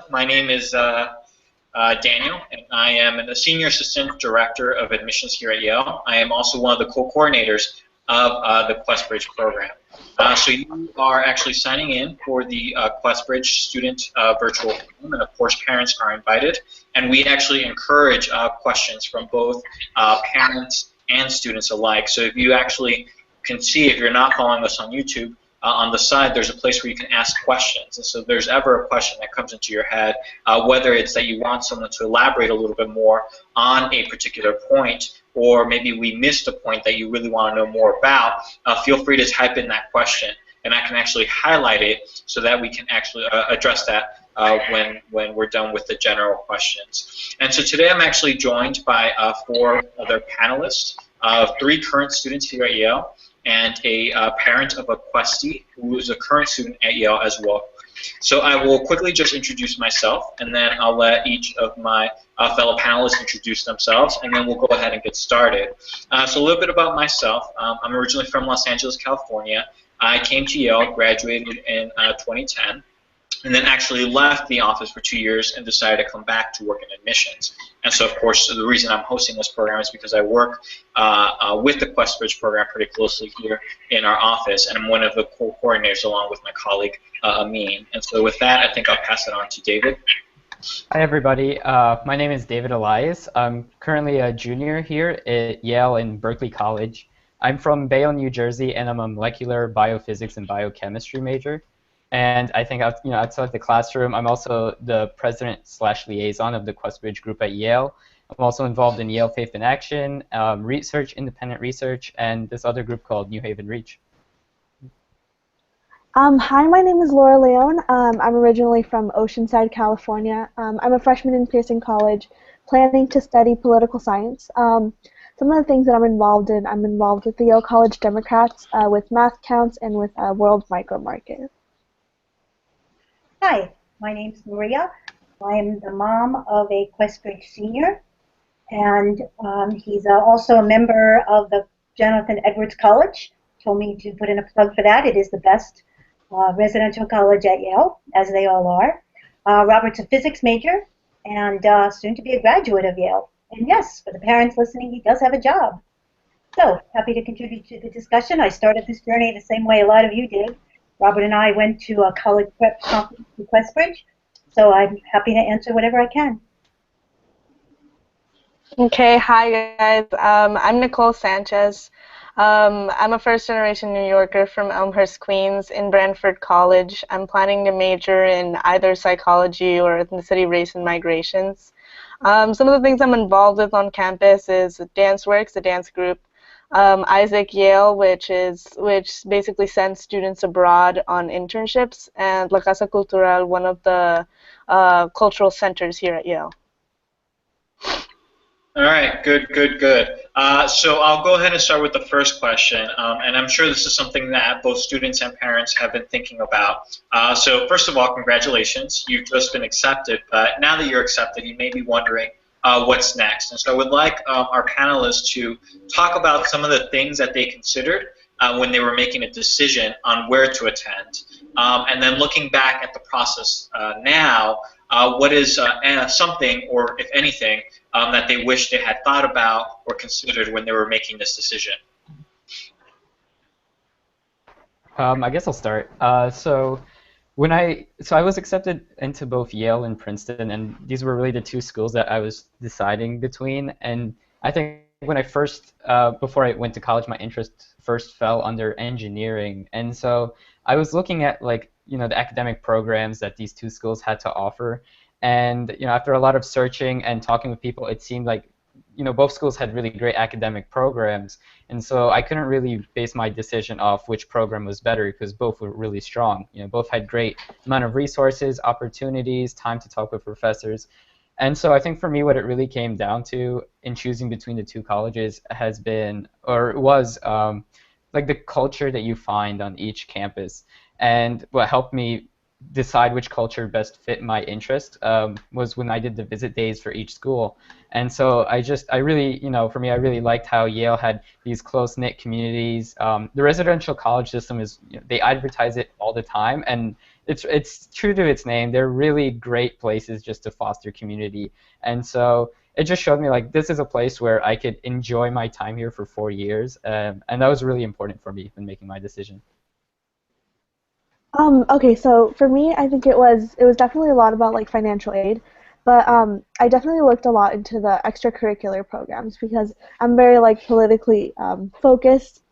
My name is Daniel, and I am a Senior Assistant Director of Admissions here at Yale. I am also one of the co-coordinators of the QuestBridge program. So you are actually signing in for the QuestBridge student virtual forum, and of course parents are invited. And we actually encourage questions from both parents and students alike. So if you actually can see, if you're not following us on YouTube, on the side there's a place where you can ask questions. And so if there's ever a question that comes into your head, whether it's that you want someone to elaborate a little bit more on a particular point, or maybe we missed a point that you really want to know more about, feel free to type in that question, and I can actually highlight it so that we can actually address that when we're done with the general questions. And so today I'm actually joined by 4 other panelists, 3 current students here at Yale, and a parent of a Questie who is a current student at Yale as well. So I will quickly just introduce myself, and then I'll let each of my fellow panelists introduce themselves, and then we'll go ahead and get started. So a little bit about myself. I'm originally from Los Angeles, California. I came to Yale, graduated in 2010, and then actually left the office for 2 years and decided to come back to work in admissions. And so, of course, the reason I'm hosting this program is because I work with the QuestBridge program pretty closely here in our office, and I'm one of the co-coordinators along with my colleague, Amin. And so with that, I think I'll pass it on to David. Hi, everybody. My name is David Elias. I'm currently a junior here at Yale in Berkeley College. I'm from Bayonne, New Jersey, and I'm a molecular biophysics and biochemistry major. And I think outside the classroom, I'm also the president/liaison of the QuestBridge group at Yale. I'm also involved in Yale Faith in Action, research, independent research, and this other group called New Haven Reach. Hi, my name is Laura Leone. I'm originally from Oceanside, California. I'm a freshman in Pearson College, planning to study political science. Some of the things that I'm involved with the Yale College Democrats, with math counts, and with World Micro Market. Hi, my name's Maria. I am the mom of a QuestBridge senior, and he's also a member of the Jonathan Edwards College. Told me to put in a plug for that. It is the best residential college at Yale, as they all are. Robert's a physics major and soon to be a graduate of Yale. And yes, for the parents listening, he does have a job. So, happy to contribute to the discussion. I started this journey the same way a lot of you did. Robert and I went to a college prep conference to QuestBridge, so I'm happy to answer whatever I can. Okay, hi guys. I'm Nicole Sanchez. I'm a first-generation New Yorker from Elmhurst, Queens, in Branford College. I'm planning to major in either psychology or ethnicity, race, and migrations. Some of the things I'm involved with on campus is DanceWorks, a dance group. Isaac Yale, which basically sends students abroad on internships, and La Casa Cultural, one of the cultural centers here at Yale. All right, good. So I'll go ahead and start with the first question, and I'm sure this is something that both students and parents have been thinking about. So first of all, congratulations. You've just been accepted, but now that you're accepted, you may be wondering, what's next. And so I would like our panelists to talk about some of the things that they considered when they were making a decision on where to attend. And then looking back at the process now, what is something, or if anything, that they wish they had thought about or considered when they were making this decision? I guess I'll start. So I was accepted into both Yale and Princeton, and these were really the 2 schools that I was deciding between. And I think when I first, before I went to college, my interest first fell under engineering, and so I was looking at the academic programs that these 2 schools had to offer, and after a lot of searching and talking with people, it seemed like both schools had really great academic programs, and so I couldn't really base my decision off which program was better because both were really strong. Both had great amount of resources, opportunities, time to talk with professors. And so I think for me what it really came down to in choosing between the 2 colleges has been, or was, the culture that you find on each campus. And what helped me decide which culture best fit my interest was when I did the visit days for each school. And so I really, for me, I really liked how Yale had these close-knit communities. The residential college system is, they advertise it all the time, and it's true to its name. They're really great places just to foster community. And so it just showed me like this is a place where I could enjoy my time here for 4 years, and that was really important for me when making my decision. Okay, so for me, I think it was definitely a lot about like financial aid, but I definitely looked a lot into the extracurricular programs because I'm very like politically focused.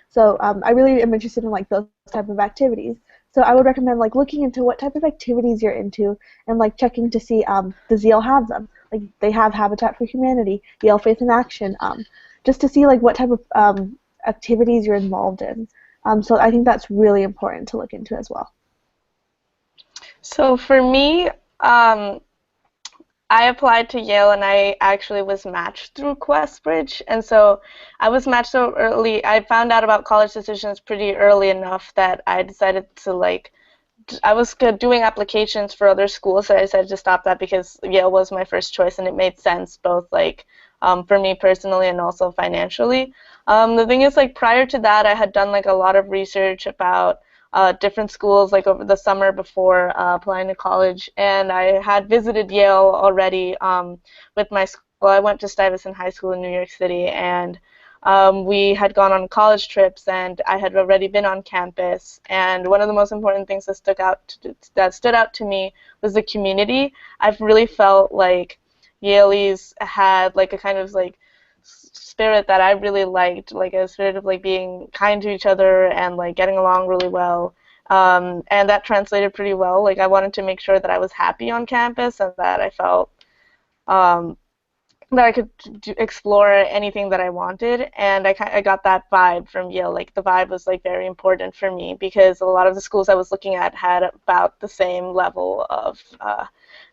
So I really am interested in like those type of activities. So I would recommend like looking into what type of activities you're into and like checking to see does Yale have them? Like they have Habitat for Humanity, Yale Faith in Action, just to see like what type of activities you're involved in. So I think that's really important to look into as well. So for me, I applied to Yale and I actually was matched through QuestBridge. And so I was matched so early. I found out about college decisions pretty early enough that I decided to like, I was doing applications for other schools, so I decided to stop that because Yale was my first choice and it made sense both like for me personally and also financially. The thing is, like prior to that, I had done like a lot of research about different schools like over the summer before applying to college, and I had visited Yale already with my school. I went to Stuyvesant High School in New York City, and we had gone on college trips, and I had already been on campus. And one of the most important things that stood out to me was the community. I've really felt like Yaleys had like a kind of like spirit that I really liked, like a spirit of like being kind to each other and like getting along really well. And that translated pretty well. Like I wanted to make sure that I was happy on campus and that I felt um, that I could explore anything that I wanted, and I got that vibe from Yale. Like the vibe was like very important for me because a lot of the schools I was looking at had about the same level of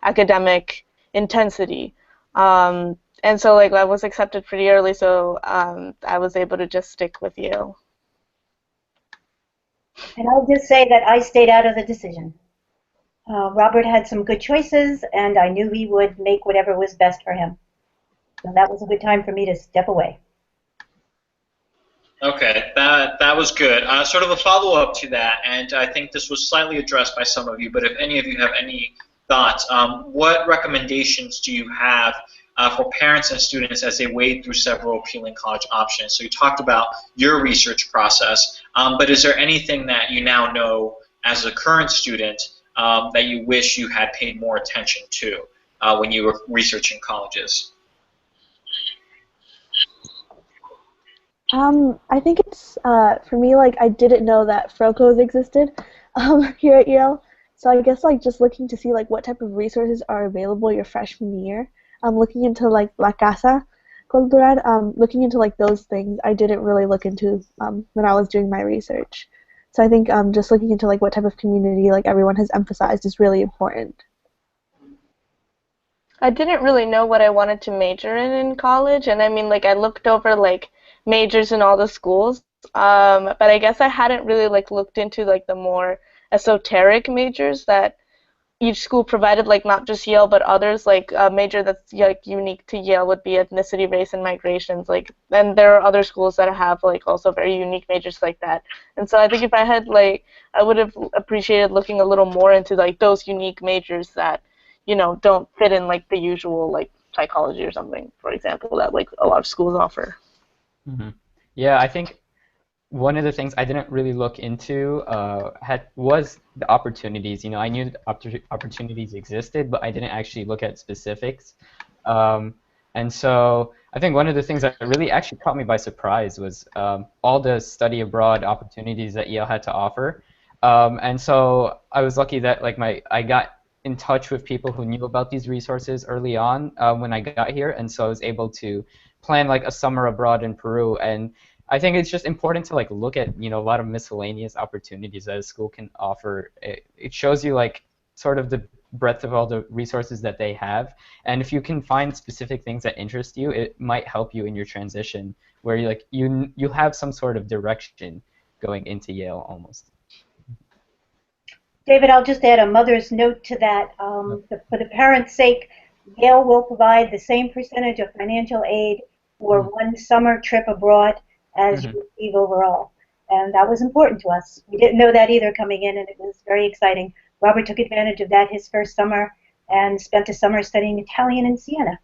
academic intensity. And so like I was accepted pretty early, so I was able to just stick with Yale. And I'll just say that I stayed out of the decision. Robert had some good choices, and I knew he would make whatever was best for him. So that was a good time for me to step away. Okay, that was good. Sort of a follow-up to that, and I think this was slightly addressed by some of you, but if any of you have any thoughts, what recommendations do you have for parents and students as they wade through several appealing college options? So you talked about your research process, but is there anything that you now know as a current student that you wish you had paid more attention to when you were researching colleges? I think it's for me like I didn't know that FROCOs existed here at Yale, so I guess like just looking to see like what type of resources are available your freshman year. Looking into like La Casa Cultural, looking into like those things I didn't really look into when I was doing my research. So I think just looking into like what type of community like everyone has emphasized is really important. I didn't really know what I wanted to major in college, and I mean, like, I looked over, like, majors in all the schools, but I guess I hadn't really, like, looked into, like, the more esoteric majors that each school provided, like, not just Yale, but others, like, a major that's, like, unique to Yale would be ethnicity, race, and migrations, like, and there are other schools that have, like, also very unique majors like that, and so I think if I had, like, I would have appreciated looking a little more into, like, those unique majors that don't fit in like the usual like psychology or something, for example, that like a lot of schools offer. Hmm. Yeah, I think one of the things I didn't really look into was the opportunities. I knew that opportunities existed, but I didn't actually look at specifics. And so I think one of the things that really actually caught me by surprise was all the study abroad opportunities that Yale had to offer. And so I was lucky that like I got in touch with people who knew about these resources early on when I got here, and so I was able to plan like a summer abroad in Peru. And I think it's just important to like look at a lot of miscellaneous opportunities that a school can offer. It shows you like sort of the breadth of all the resources that they have, and if you can find specific things that interest you, it might help you in your transition where you have some sort of direction going into Yale almost. David, I'll just add a mother's note to that. For the parents' sake, Yale will provide the same percentage of financial aid for one summer trip abroad as you receive overall. And that was important to us. We didn't know that either coming in, and it was very exciting. Robert took advantage of that his first summer and spent a summer studying Italian in Siena.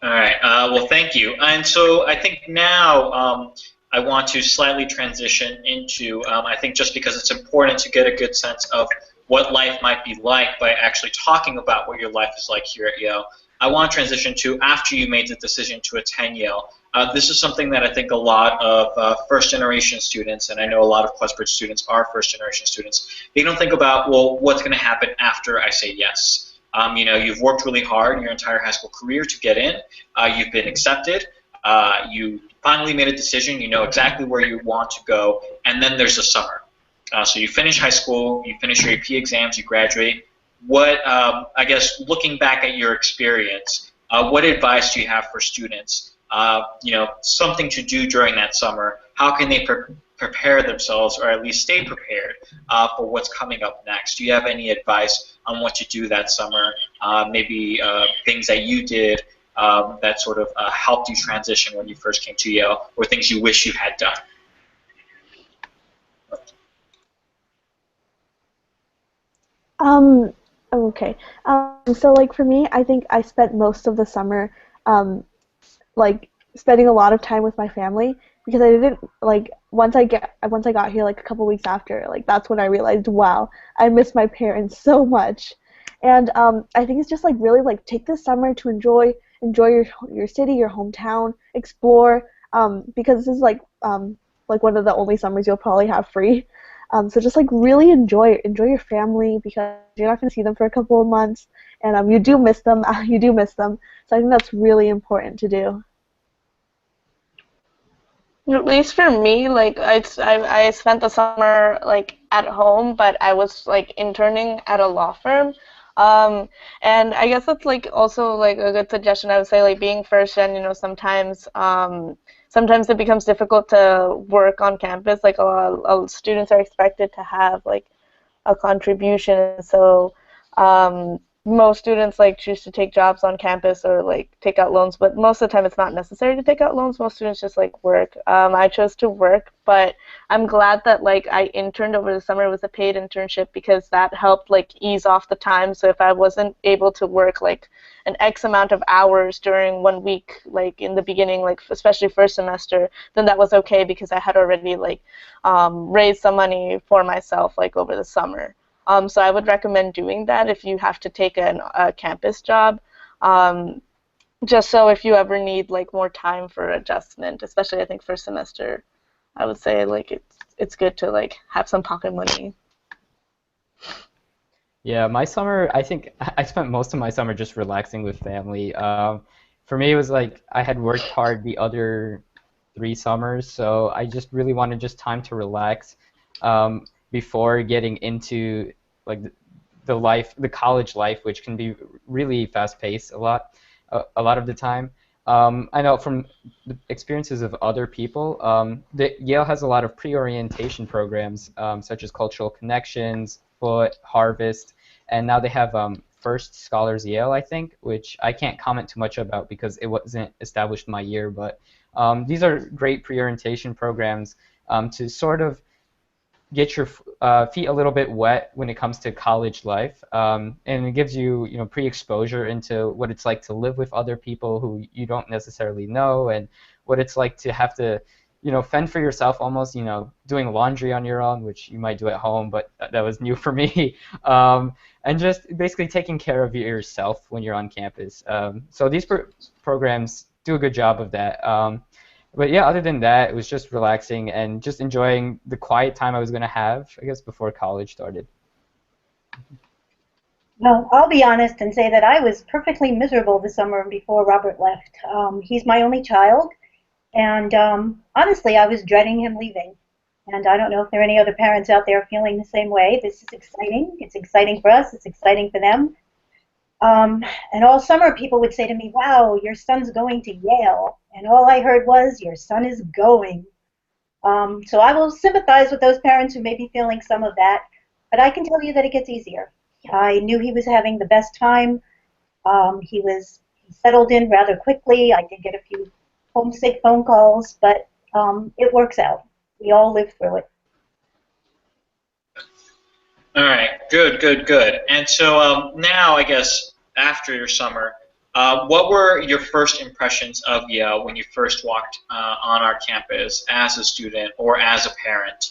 All right. Well, thank you. And so I think now I want to slightly transition into, I think just because it's important to get a good sense of what life might be like by actually talking about what your life is like here at Yale, I want to transition to after you made the decision to attend Yale. This is something that I think a lot of first-generation students, and I know a lot of QuestBridge students are first-generation students, they don't think about, well, what's going to happen after I say yes. You know, you've worked really hard your entire high school career to get in. You've been accepted. You finally made a decision. You know exactly where you want to go. And then there's the summer. So you finish high school. You finish your AP exams. You graduate. What, I guess, looking back at your experience, what advice do you have for students? You know, something to do during that summer. How can they prepare themselves, or at least stay prepared for what's coming up next? Do you have any advice on what to do that summer? Maybe things that you did that sort of helped you transition when you first came to Yale, or things you wish you had done? Okay. So like for me, I think I spent most of the summer like spending a lot of time with my family, because I didn't like once I got here like a couple weeks after, like that's when I realized, wow, I miss my parents so much. And I think it's just like really like take this summer to enjoy your city, your hometown, explore, because this is like one of the only summers you'll probably have free. So just like really enjoy your family, because you're not going to see them for a couple of months, and you do miss them. You do miss them. So I think that's really important to do. At least for me, like I spent the summer like at home, but I was like interning at a law firm. And I guess that's like also like a good suggestion. I would say like being first gen, you know, sometimes it becomes difficult to work on campus. Like a lot of students are expected to have like a contribution. So most students like choose to take jobs on campus or like take out loans, but most of the time it's not necessary to take out loans. Most students just like work. I chose to work, but I'm glad that like I interned over the summer. It was a paid internship because that helped like ease off the time. So if I wasn't able to work like an X amount of hours during 1 week, like in the beginning, like especially first semester, then that was okay because I had already like raised some money for myself like over the summer. So I would recommend doing that if you have to take a campus job, just so if you ever need like more time for adjustment, especially I think first semester, I would say like it's good to like have some pocket money. Yeah, my summer, I think I spent most of my summer just relaxing with family. For me, it was like I had worked hard the other 3 summers, so I just really wanted just time to relax before getting into like the college life, which can be really fast-paced a lot of the time. I know from the experiences of other people, Yale has a lot of pre-orientation programs, such as Cultural Connections, Foot, Harvest, and now they have First Scholars Yale, I think, which I can't comment too much about because it wasn't established my year, but these are great pre-orientation programs to sort of get your feet a little bit wet when it comes to college life, and it gives you, you know, pre-exposure into what it's like to live with other people who you don't necessarily know, and what it's like to have to, you know, fend for yourself almost, you know, doing laundry on your own, which you might do at home, but that was new for me, and just basically taking care of yourself when you're on campus. So these programs do a good job of that. But yeah, other than that, it was just relaxing and just enjoying the quiet time I was going to have, I guess, before college started. Well, I'll be honest and say that I was perfectly miserable this summer before Robert left. He's my only child, and honestly, I was dreading him leaving. And I don't know if there are any other parents out there feeling the same way. This is exciting. It's exciting for us. It's exciting for them. And all summer, people would say to me, wow, your son's going to Yale. And all I heard was, your son is going. So I will sympathize with those parents who may be feeling some of that. But I can tell you that it gets easier. I knew he was having the best time. He settled in rather quickly. I did get a few homesick phone calls, but it works out. We all live through it. All right, good, good, good. And so now, I guess, after your summer, what were your first impressions of Yale when you first walked on our campus as a student or as a parent?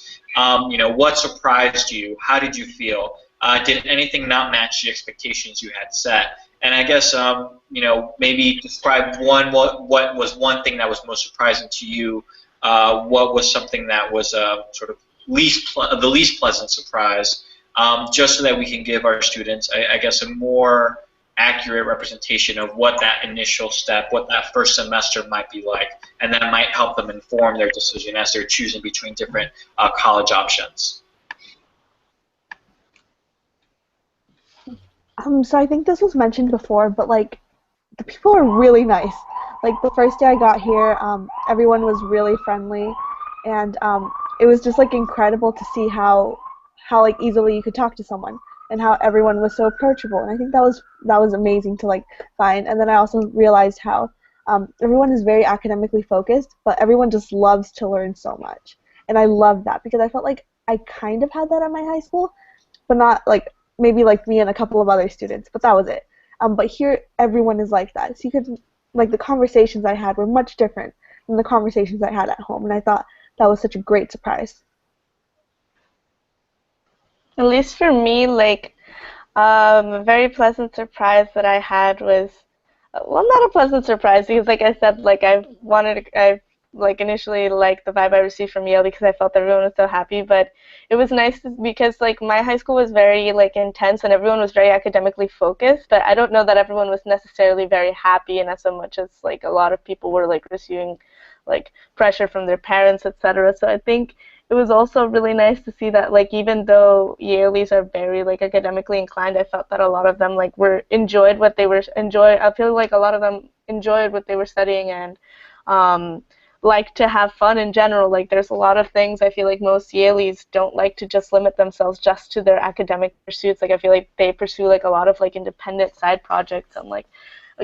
What surprised you? How did you feel? Did anything not match the expectations you had set? And I guess, maybe describe what was one thing that was most surprising to you. What was something that was sort of the least pleasant surprise? Just so that we can give our students, I guess, a more accurate representation of what that initial step, what that first semester might be like, and that might help them inform their decision as they're choosing between different college options. So I think this was mentioned before, but like the people are really nice. Like the first day I got here, everyone was really friendly, and it was just like incredible to see how like easily you could talk to someone and how everyone was so approachable. And I think that was amazing to like find. And then I also realized how everyone is very academically focused, but everyone just loves to learn so much. And I love that because I felt like I kind of had that at my high school, but not like maybe like me and a couple of other students, but that was it. But here everyone is like that. So you could like the conversations I had were much different than the conversations I had at home, and I thought that was such a great surprise. At least for me, like, a very pleasant surprise that I had was, well, not a pleasant surprise because, like I said, like I like initially liked the vibe I received from Yale because I felt everyone was so happy. But it was nice because like my high school was very like intense and everyone was very academically focused. But I don't know that everyone was necessarily very happy, and as so much as like a lot of people were like receiving like pressure from their parents, etc. So I think it was also really nice to see that like even though Yaleys are very like academically inclined, I felt that a lot of them like were enjoyed what they were I feel like a lot of them enjoyed what they were studying and like to have fun in general. Like there's a lot of things I feel like most Yaleys don't like to just limit themselves just to their academic pursuits. Like I feel like they pursue like a lot of like independent side projects and like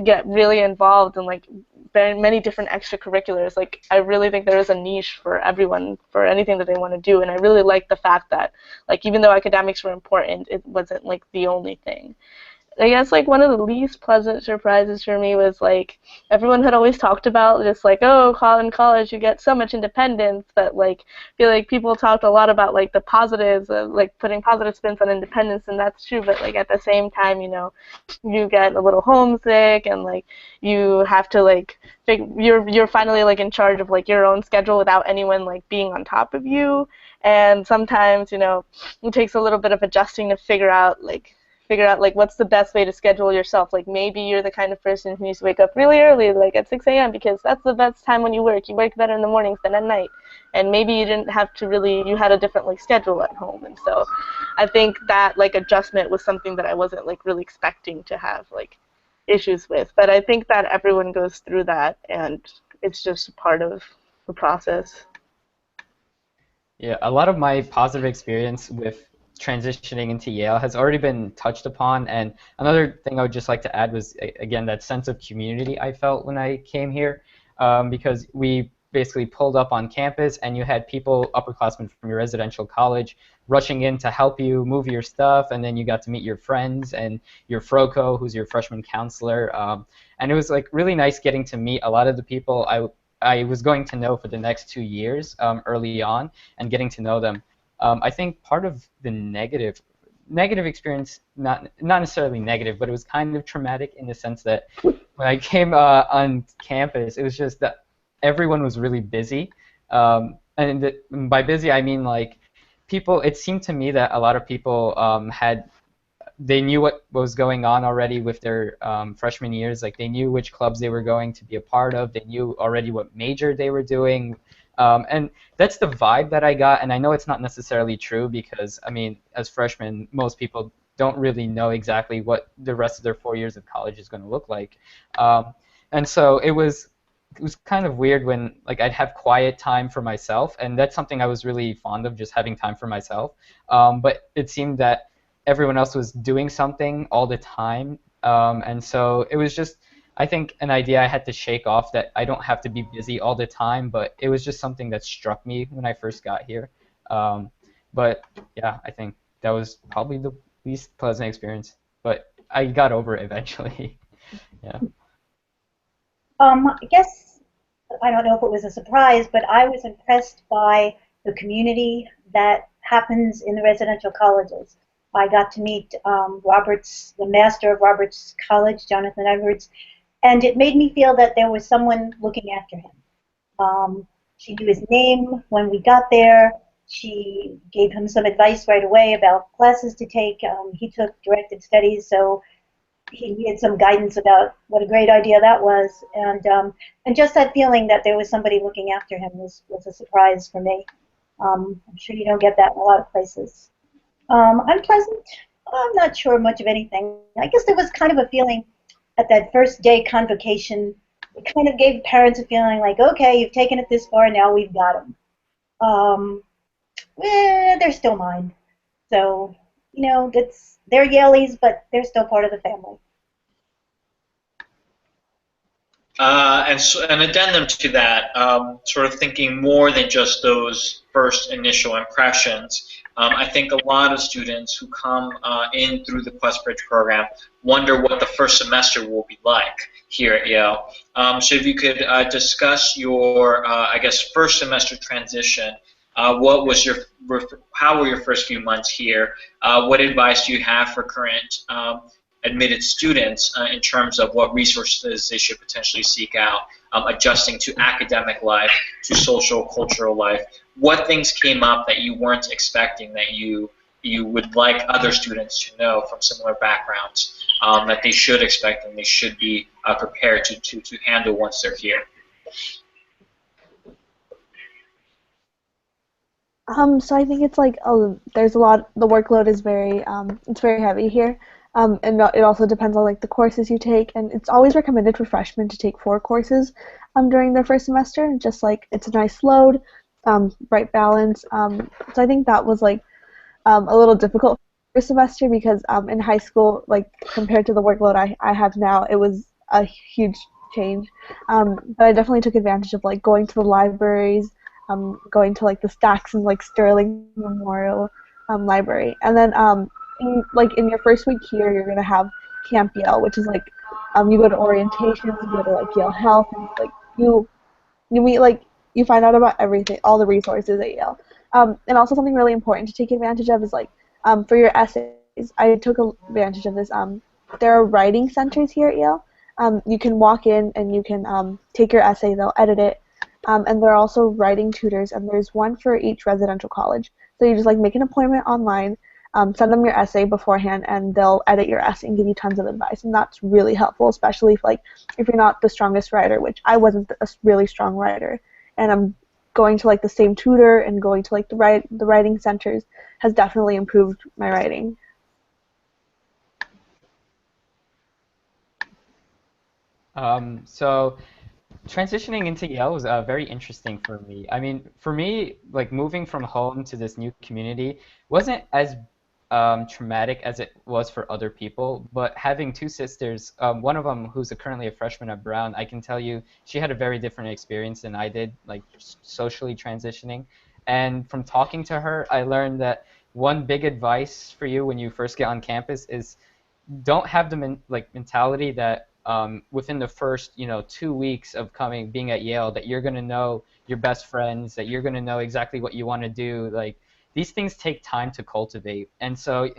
get really involved in like very many different extracurriculars. Like I really think there is a niche for everyone for anything that they want to do, and I really like the fact that like even though academics were important, it wasn't like the only thing. I guess like one of the least pleasant surprises for me was like everyone had always talked about just like, oh, in college you get so much independence, but like I feel like people talked a lot about like the positives of like putting positive spins on independence, and that's true, but like at the same time, you get a little homesick and like you have to like you're finally like in charge of like your own schedule without anyone like being on top of you, and sometimes it takes a little bit of adjusting to figure out like what's the best way to schedule yourself. Like maybe you're the kind of person who needs to wake up really early, like at 6 a.m. because that's the best time when you work. You work better in the mornings than at night. And maybe you didn't have to you had a different like schedule at home. And so I think that like adjustment was something that I wasn't like really expecting to have like issues with. But I think that everyone goes through that, and it's just part of the process. Yeah, a lot of my positive experience with transitioning into Yale has already been touched upon, and another thing I would just like to add was, again, that sense of community I felt when I came here, because we basically pulled up on campus and you had people, upperclassmen from your residential college, rushing in to help you move your stuff, and then you got to meet your friends and your FROCO, who's your freshman counselor, and it was like really nice getting to meet a lot of the people I was going to know for the next 2 years early on, and getting to know them. I think part of the negative experience, not necessarily negative, but it was kind of traumatic in the sense that when I came on campus, it was just that everyone was really busy. And by busy, I mean like people, it seemed to me that a lot of people they knew what was going on already with their freshman years. Like they knew which clubs they were going to be a part of. They knew already what major they were doing. And that's the vibe that I got, and I know it's not necessarily true because, I mean, as freshmen, most people don't really know exactly what the rest of their 4 years of college is going to look like. And so it was kind of weird when like I'd have quiet time for myself, and that's something I was really fond of, just having time for myself. But it seemed that everyone else was doing something all the time, and so it was just, I think, an idea I had to shake off, that I don't have to be busy all the time, but it was just something that struck me when I first got here. But yeah, I think that was probably the least pleasant experience. But I got over it eventually. Yeah. I guess I don't know if it was a surprise, but I was impressed by the community that happens in the residential colleges. I got to meet the master of Roberts College, Jonathan Edwards, and it made me feel that there was someone looking after him. She knew his name when we got there. She gave him some advice right away about classes to take. He took directed studies, so he needed some guidance about what a great idea that was. And just that feeling that there was somebody looking after him was a surprise for me. I'm sure you don't get that in a lot of places. Unpleasant? I'm not sure much of anything. I guess there was kind of a feeling at that first day convocation. It kind of gave parents a feeling like, okay, you've taken it this far, now we've got them. They're still mine. So, they're Yaleys, but they're still part of the family. An addendum to that, sort of thinking more than just those first initial impressions. I think a lot of students who come in through the QuestBridge program wonder what the first semester will be like here at Yale. So if you could discuss your, I guess, first semester transition. How were your first few months here? What advice do you have for current admitted students in terms of what resources they should potentially seek out, adjusting to academic life, to social, cultural life? What things came up that you weren't expecting that you would like other students to know from similar backgrounds that they should expect and they should be prepared to handle once they're here? So I think it's like there's a lot. The workload is it's very heavy here, and it also depends on like the courses you take. And it's always recommended for freshmen to take 4 courses, during their first semester. Just like it's a nice load, right balance. So I think that was like a little difficult first semester because in high school, like compared to the workload I have now, it was a huge change. But I definitely took advantage of like going to the libraries. Going to like the Stacks and like Sterling Memorial Library, and then in your first week here, you're gonna have Camp Yale, which is like you go to orientations, you go to like Yale Health, and like you meet like you find out about everything, all the resources at Yale, and also something really important to take advantage of is like for your essays. I took advantage of this. There are writing centers here at Yale. You can walk in and you can take your essay. They'll edit it. And there are also writing tutors, and there's one for each residential college. So you just like make an appointment online, send them your essay beforehand, and they'll edit your essay and give you tons of advice. And that's really helpful, especially if you're not the strongest writer, which I wasn't a really strong writer. And I'm going to like the same tutor and going to like the writing centers has definitely improved my writing. So transitioning into Yale was very interesting for me. I mean, for me, like moving from home to this new community wasn't as traumatic as it was for other people, but having 2 sisters, one of them who's currently a freshman at Brown, I can tell you she had a very different experience than I did, like socially transitioning. And from talking to her, I learned that one big advice for you when you first get on campus is don't have the mentality that within the first 2 weeks of being at Yale that you're gonna know your best friends, that you're gonna know exactly what you want to do. Like these things take time to cultivate, and so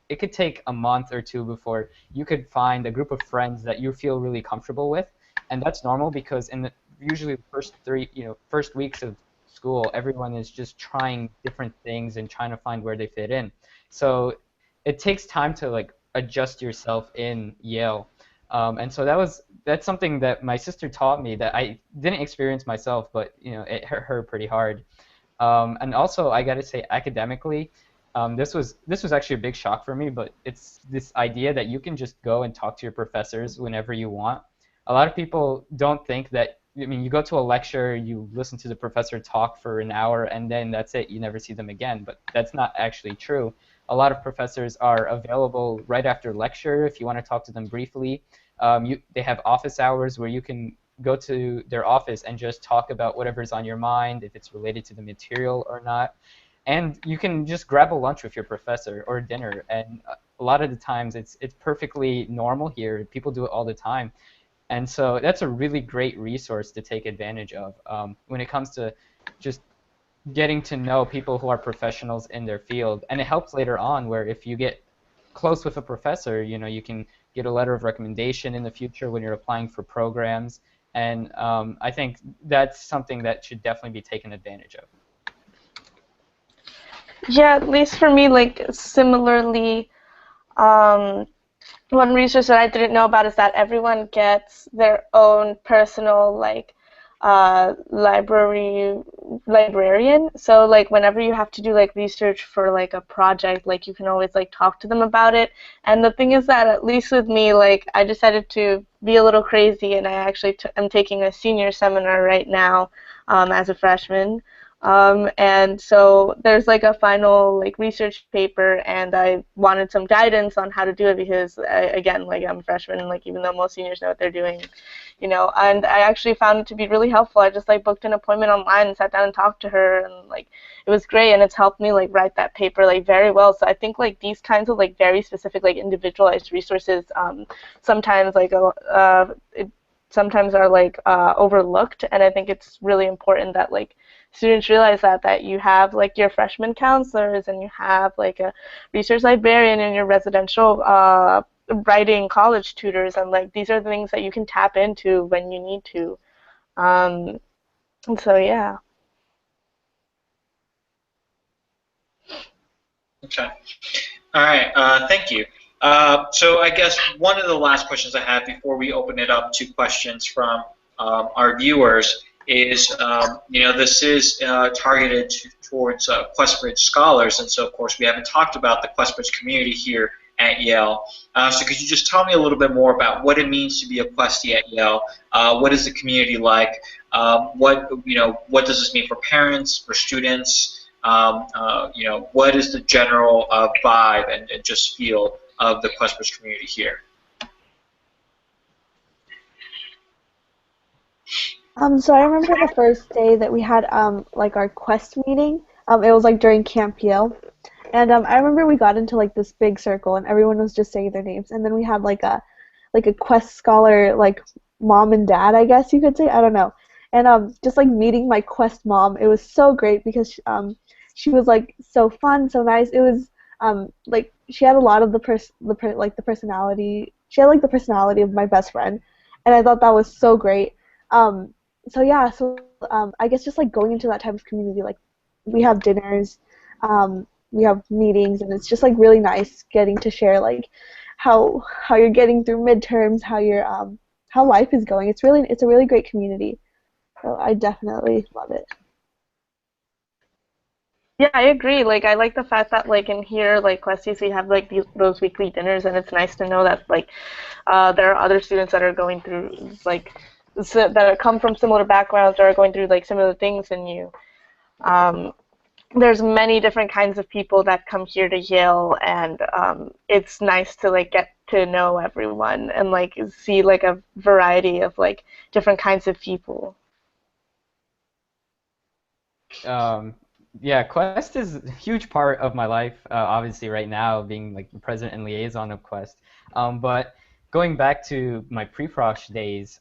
it could take a month or 2 before you could find a group of friends that you feel really comfortable with, and that's normal because usually the first weeks of school, everyone is just trying different things and trying to find where they fit in. So it takes time to like adjust yourself in Yale. And so that's something that my sister taught me that I didn't experience myself, but it hurt her pretty hard. And also, I got to say, academically, this was actually a big shock for me. But it's this idea that you can just go and talk to your professors whenever you want. A lot of people don't think that. I mean, you go to a lecture, you listen to the professor talk for an hour, and then that's it. You never see them again. But that's not actually true. A lot of professors are available right after lecture if you want to talk to them briefly. They have office hours where you can go to their office and just talk about whatever's on your mind, if it's related to the material or not. and you can just grab a lunch with your professor or dinner, and a lot of the times it's perfectly normal here. People do it all the time. And so that's a really great resource to take advantage of when it comes to just getting to know people who are professionals in their field. And it helps later on where if you get close with a professor, you can get a letter of recommendation in the future when you're applying for programs. And I think that's something that should definitely be taken advantage of. Yeah, at least for me, like similarly, one resource that I didn't know about is that everyone gets their own personal librarian. So like whenever you have to do like research for like a project, like you can always like talk to them about it. And the thing is that at least with me, like I decided to be a little crazy, and I actually am taking a senior seminar right now as a freshman. And so there's like a final like research paper, and I wanted some guidance on how to do it because again, like I'm a freshman, like even though most seniors know what they're doing, and I actually found it to be really helpful. I just like booked an appointment online and sat down and talked to her, and like it was great, and it's helped me like write that paper like very well. So I think like these kinds of like very specific like individualized resources sometimes like sometimes are like overlooked, and I think it's really important that like students realize that you have like your freshman counselors, and you have like a research librarian, and your residential writing college tutors, and like these are the things that you can tap into when you need to. And so yeah. Okay. All right. Thank you. So I guess one of the last questions I have before we open it up to questions from our viewers is, this is targeted towards QuestBridge scholars, and so of course we haven't talked about the QuestBridge community here at Yale. So could you just tell me a little bit more about what it means to be a Questie at Yale? What is the community like? What does this mean for parents, for students? What is the general vibe and just feel of the QuestBridge community here? So I remember the first day that we had like our Quest meeting. It was like during Camp Yale, and I remember we got into like this big circle, and everyone was just saying their names, and then we had like a Quest scholar like mom and dad, I guess you could say. I don't know, and just like meeting my Quest mom, it was so great because she was like so fun, so nice. It was like she had a lot of the personality. She had like the personality of my best friend, and I thought that was so great. So yeah, I guess just like going into that type of community, like we have dinners, we have meetings, and it's just like really nice getting to share like how you're getting through midterms, how life is going. It's a really great community. So I definitely love it. Yeah, I agree. Like, I like the fact that, like, in here, like, Questies, we have, like, those weekly dinners, and it's nice to know that, like, there are other students that are going through, like, that come from similar backgrounds or are going through, like, similar things than you. There's many different kinds of people that come here to Yale, and it's nice to, like, get to know everyone and, like, see, like, a variety of, like, different kinds of people. Yeah, Quest is a huge part of my life, obviously right now, being like the president and liaison of Quest. But going back to my pre-prosh days,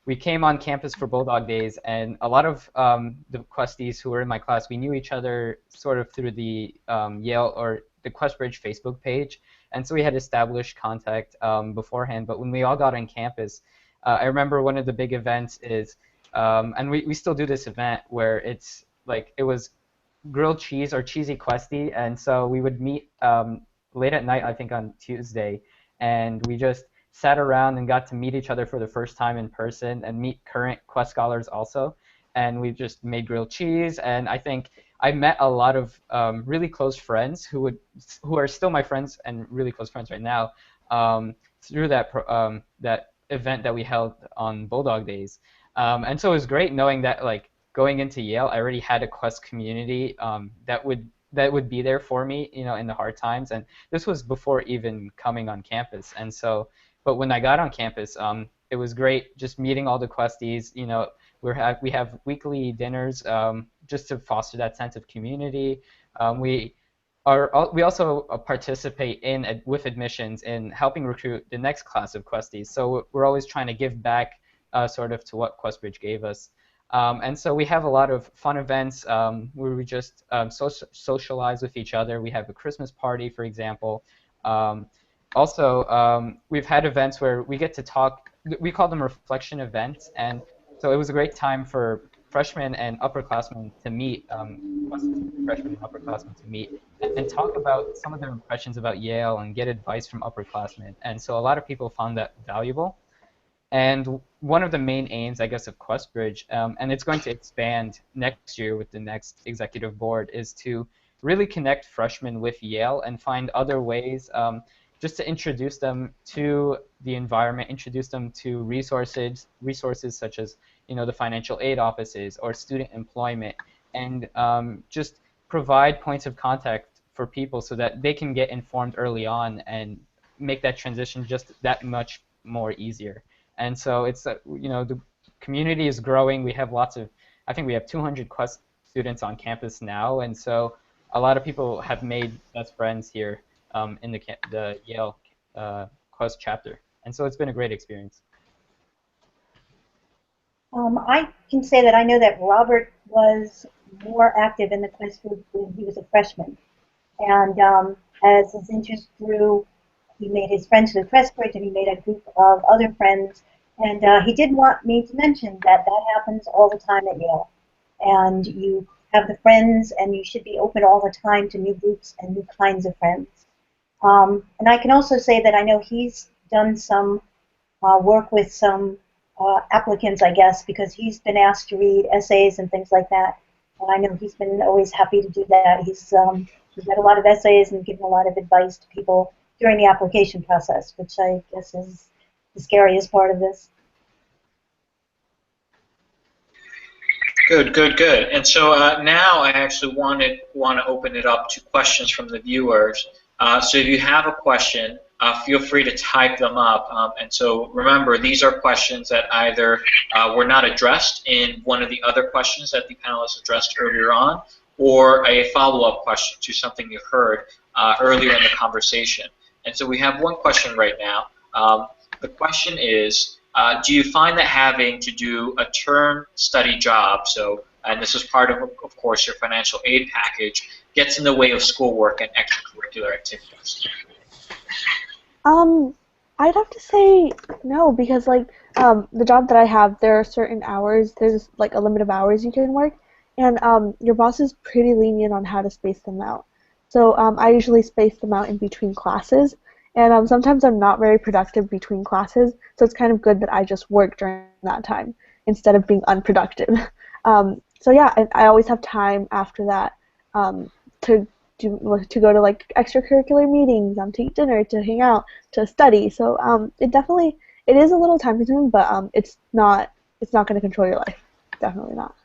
we came on campus for Bulldog Days, and a lot of the Questies who were in my class, we knew each other sort of through the Yale or the QuestBridge Facebook page, and so we had established contact beforehand. But when we all got on campus, I remember one of the big events is, and we still do this event where it's like it was grilled cheese or cheesy Questie, and so we would meet late at night, I think on Tuesday, and we just sat around and got to meet each other for the first time in person and meet current Quest scholars also, and we just made grilled cheese, and I think I met a lot of really close friends who are still my friends and really close friends right now through that event that we held on Bulldog Days, and so it was great knowing that like going into Yale, I already had a Quest community that would be there for me, in the hard times. And this was before even coming on campus. And so, but when I got on campus, it was great just meeting all the Questies. We have weekly dinners just to foster that sense of community. We also participate with admissions in helping recruit the next class of Questies. So we're always trying to give back sort of to what QuestBridge gave us. And so we have a lot of fun events where we just socialize with each other. We have a Christmas party, for example. We've had events where we get to talk. We call them reflection events, and so it was a great time for freshmen and upperclassmen to meet, freshmen and upperclassmen to meet, and talk about some of their impressions about Yale and get advice from upperclassmen. And so a lot of people found that valuable. And one of the main aims, I guess, of QuestBridge, and it's going to expand next year with the next executive board, is to really connect freshmen with Yale and find other ways just to introduce them to the environment, introduce them to resources such as the financial aid offices or student employment, and just provide points of contact for people so that they can get informed early on and make that transition just that much more easier. And so it's the community is growing. We have I think we have 200 Quest students on campus now, and so a lot of people have made best friends here in the Yale Quest chapter, and so it's been a great experience. I can say that I know that Robert was more active in the Quest group when he was a freshman, and as his interest grew, he made his friends with QuestBridge, and he made a group of other friends. And he did want me to mention that that happens all the time at Yale. And you have the friends, and you should be open all the time to new groups and new kinds of friends. And I can also say that I know he's done some work with some applicants, I guess, because he's been asked to read essays and things like that. And I know he's been always happy to do that. He's read a lot of essays and given a lot of advice to people during the application process, which I guess is the scariest part of this. Good, good, good. And so now I actually want to open it up to questions from the viewers. So if you have a question, feel free to type them up. And so remember, these are questions that either were not addressed in one of the other questions that the panelists addressed earlier on, or a follow-up question to something you heard earlier in the conversation. And so we have one question right now. The question is, do you find that having to do a term study job, and this is part of course, your financial aid package, gets in the way of schoolwork and extracurricular activities? I'd have to say no, because the job that I have, there are certain hours, there's like a limit of hours you can work, and your boss is pretty lenient on how to space them out. So I usually space them out in between classes. And sometimes I'm not very productive between classes, so it's kind of good that I just work during that time instead of being unproductive. So yeah, I always have time after that to go to like extracurricular meetings, to eat dinner, to hang out, to study. So it is a little time consuming, but it's not going to control your life. Definitely not.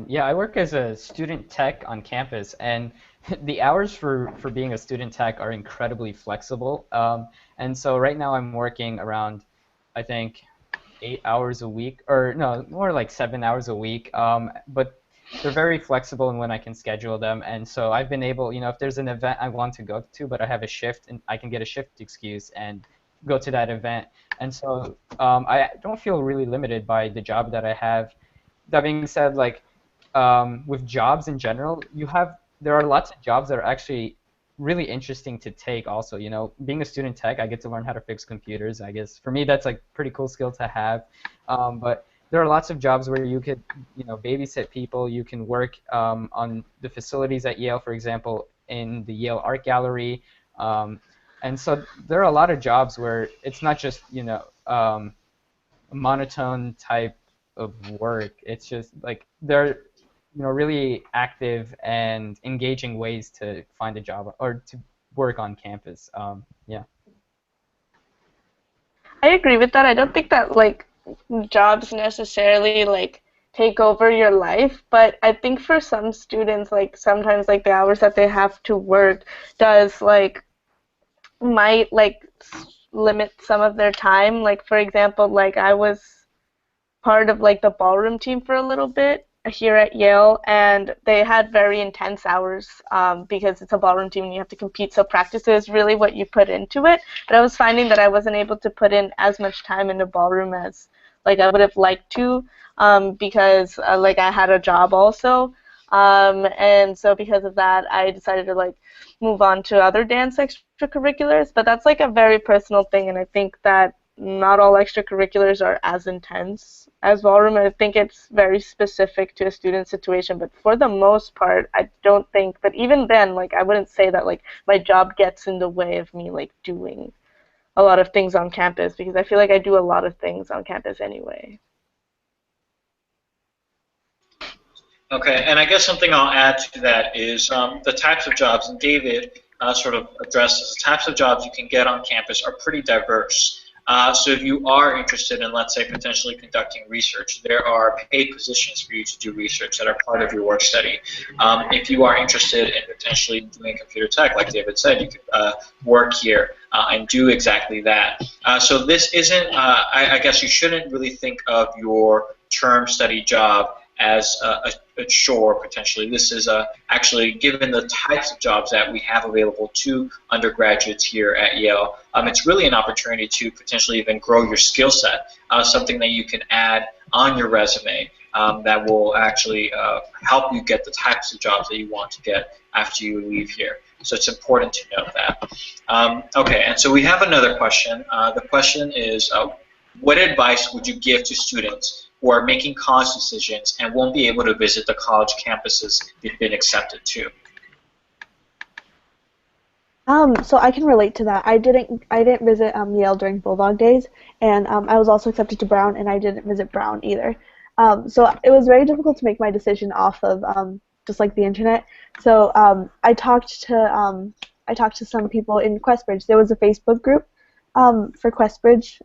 Yeah, I work as a student tech on campus, and the hours for being a student tech are incredibly flexible. And so right now I'm working around, I think, 8 hours a week, or no, more like 7 hours a week. But they're very flexible in when I can schedule them. And so I've been able, if there's an event I want to go to, but I have a shift, and I can get a shift excuse and go to that event. And so I don't feel really limited by the job that I have. That being said, with jobs in general, there are lots of jobs that are actually really interesting to take also. Being a student tech, I get to learn how to fix computers. I guess for me that's like pretty cool skill to have. But there are lots of jobs where you could, babysit people. You can work on the facilities at Yale, for example, in the Yale Art Gallery. And so there are a lot of jobs where it's not just, a monotone type of work. It's just like they're really active and engaging ways to find a job or to work on campus. Yeah. I agree with that. I don't think that jobs necessarily take over your life, but I think for some students sometimes the hours that they have to work does might limit some of their time. For example, I was part of like the ballroom team for a little bit here at Yale, and they had very intense hours because it's a ballroom team and you have to compete, so practice is really what you put into it. But I was finding that I wasn't able to put in as much time in the ballroom as like I would have liked to because like I had a job also. And so because of that, I decided to like move on to other dance extracurriculars, but that's like a very personal thing, and I think that not all extracurriculars are as intense as ballroom. I think it's very specific to a student situation, but for the most part, I don't think, but even then, like I wouldn't say that like my job gets in the way of me like doing a lot of things on campus, because I feel like I do a lot of things on campus anyway. Okay, and I guess something I'll add to that is the types of jobs, and David sort of addresses the types of jobs you can get on campus are pretty diverse. So if you are interested in, let's say, potentially conducting research, there are paid positions for you to do research that are part of your work study. If you are interested in potentially doing computer tech, like David said, you could work here and do exactly that. So this isn't, I guess you shouldn't really think of your term study job as a chore, potentially. This is actually, given the types of jobs that we have available to undergraduates here at Yale, it's really an opportunity to potentially even grow your skill set, something that you can add on your resume that will actually help you get the types of jobs that you want to get after you leave here. So it's important to note that. Okay, and so we have another question. The question is, what advice would you give to students who are making college decisions and won't be able to visit the college campuses they've been accepted to? So I can relate to that. I didn't visit Yale during Bulldog days, and I was also accepted to Brown, and I didn't visit Brown either. So it was very difficult to make my decision off of just like the internet. So I talked to some people in QuestBridge. There was a Facebook group for QuestBridge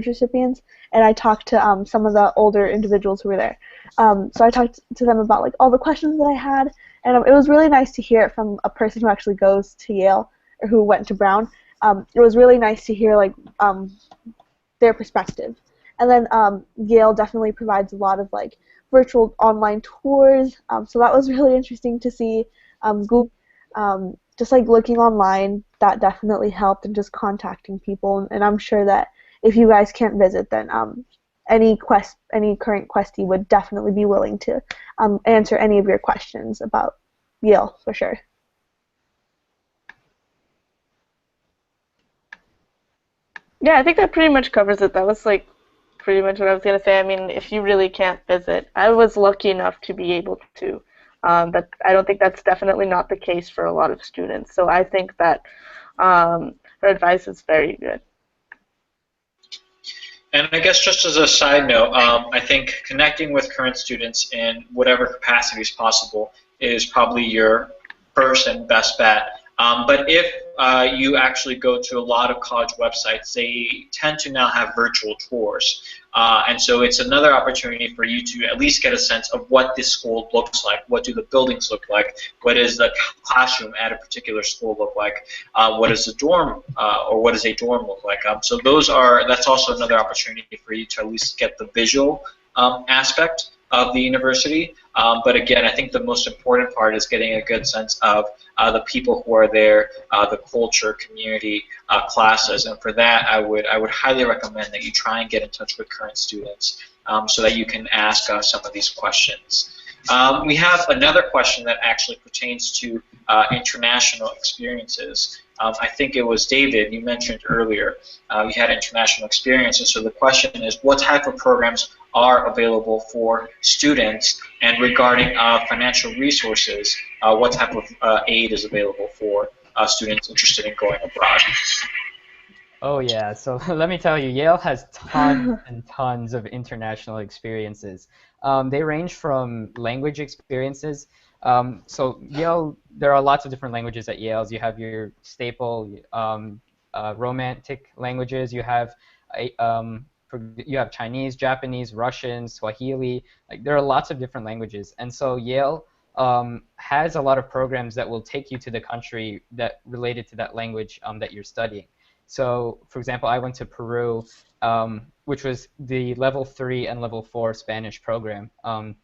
recipients, and I talked to some of the older individuals who were there. So I talked to them about like all the questions that I had, and it was really nice to hear it from a person who actually goes to Yale or who went to Brown. It was really nice to hear like their perspective. And then Yale definitely provides a lot of like virtual online tours, so that was really interesting to see. Google, just like looking online, that definitely helped, and just contacting people. And I'm sure that if you guys can't visit, then any current Questie would definitely be willing to answer any of your questions about Yale for sure. Yeah, I think that pretty much covers it. That was like pretty much what I was going to say. I mean, if you really can't visit, I was lucky enough to be able to. But I don't think that's definitely not the case for a lot of students. So I think that her advice is very good. And I guess just as a side note, I think connecting with current students in whatever capacity is possible is probably your first and best bet. But if you actually go to a lot of college websites, they tend to now have virtual tours. And so it's another opportunity for you to at least get a sense of what this school looks like. What do the buildings look like? What does the classroom at a particular school look like? What is the dorm, or what does a dorm look like? So that's also another opportunity for you to at least get the visual aspect of the university. But again, I think the most important part is getting a good sense of the people who are there, the culture, community, classes, and for that, I would highly recommend that you try and get in touch with current students so that you can ask some of these questions. We have another question that actually pertains to international experiences. I think it was David, you mentioned earlier, you had international experiences, so the question is, what type of programs are available for students, and regarding financial resources, what type of aid is available for students interested in going abroad? Oh yeah, so let me tell you, Yale has tons and tons of international experiences. They range from language experiences. So Yale, there are lots of different languages at Yale's. You have your staple Romantic languages. You have Chinese, Japanese, Russian, Swahili. Like there are lots of different languages, and so Yale has a lot of programs that will take you to the country that related to that language that you're studying. So, for example, I went to Peru, which was the level 3 and level 4 Spanish program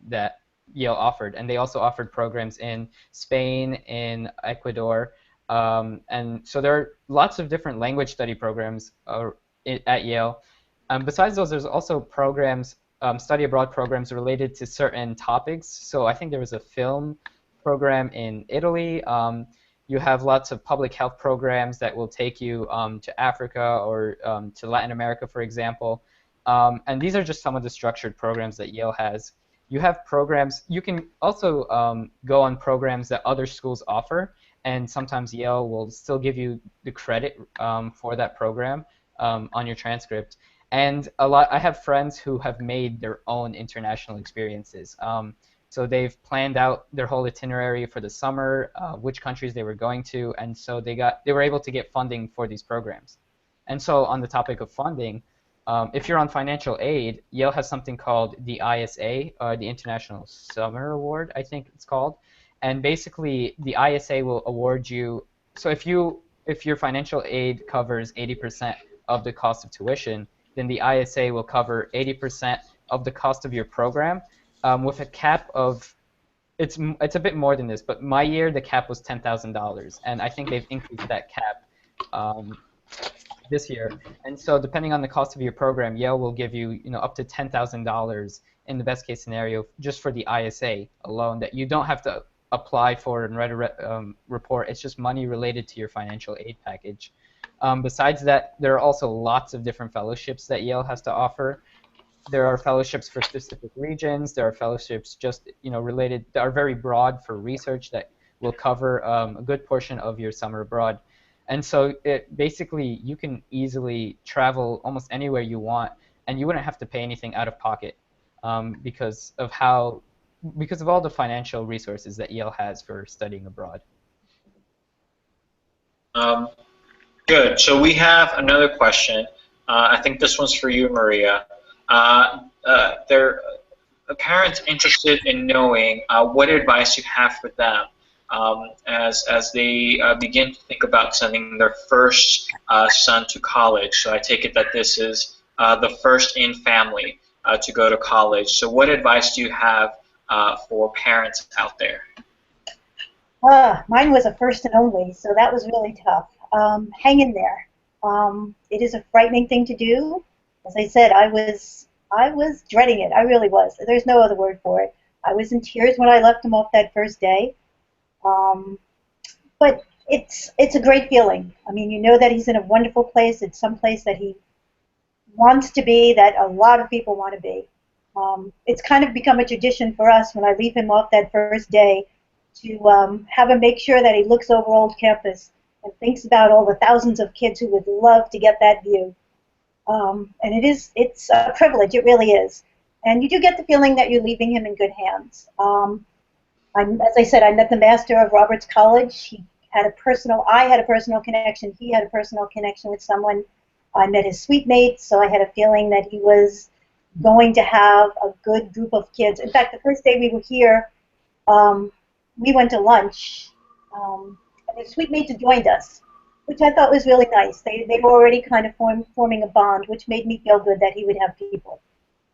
that Yale offered. And they also offered programs in Spain, in Ecuador. And so there are lots of different language study programs at Yale. Besides those, there's also programs, study abroad programs related to certain topics. So I think there was a film program in Italy. You have lots of public health programs that will take you to Africa or to Latin America, for example. And these are just some of the structured programs that Yale has. You have programs. You can also go on programs that other schools offer, and sometimes Yale will still give you the credit for that program on your transcript. And I have friends who have made their own international experiences. So they've planned out their whole itinerary for the summer, which countries they were going to, and so they were able to get funding for these programs. And so on the topic of funding, if you're on financial aid, Yale has something called the ISA, or the International Summer Award, I think it's called. And basically, the ISA will award you. So if your financial aid covers 80% of the cost of tuition, then the ISA will cover 80% of the cost of your program, with a cap of it's a bit more than this, but my year the cap was $10,000, and I think they've increased that cap this year. And so depending on the cost of your program, Yale will give you up to $10,000 in the best case scenario just for the ISA alone, that you don't have to apply for and write a report. It's just money related to your financial aid package. Besides that, there are also lots of different fellowships that Yale has to offer. There are fellowships for specific regions. There are fellowships just related that are very broad for research that will cover a good portion of your summer abroad. And so basically you can easily travel almost anywhere you want, and you wouldn't have to pay anything out of pocket because of all the financial resources that Yale has for studying abroad. Good. So we have another question. I think this one's for you, Maria. They're parents interested in knowing what advice you have for them as they begin to think about sending their first son to college. So I take it that this is the first in family to go to college. So what advice do you have for parents out there? Mine was a first and only, so that was really tough. Hang in there. It is a frightening thing to do. As I said, I was dreading it. I really was. There's no other word for it. I was in tears when I left him off that first day. But it's a great feeling. I mean, you know that he's in a wonderful place. It's some place that he wants to be, that a lot of people want to be. It's kind of become a tradition for us when I leave him off that first day to have him make sure that he looks over Old Campus and thinks about all the thousands of kids who would love to get that view. And it's a privilege, it really is. And you do get the feeling that you're leaving him in good hands. As I said, I met the master of Roberts College. I had a personal connection. He had a personal connection with someone. I met his suite mate, so I had a feeling that he was going to have a good group of kids. In fact, the first day we were here, we went to lunch, and his suite mates joined us, which I thought was really nice. They were already kind of forming a bond, which made me feel good that he would have people.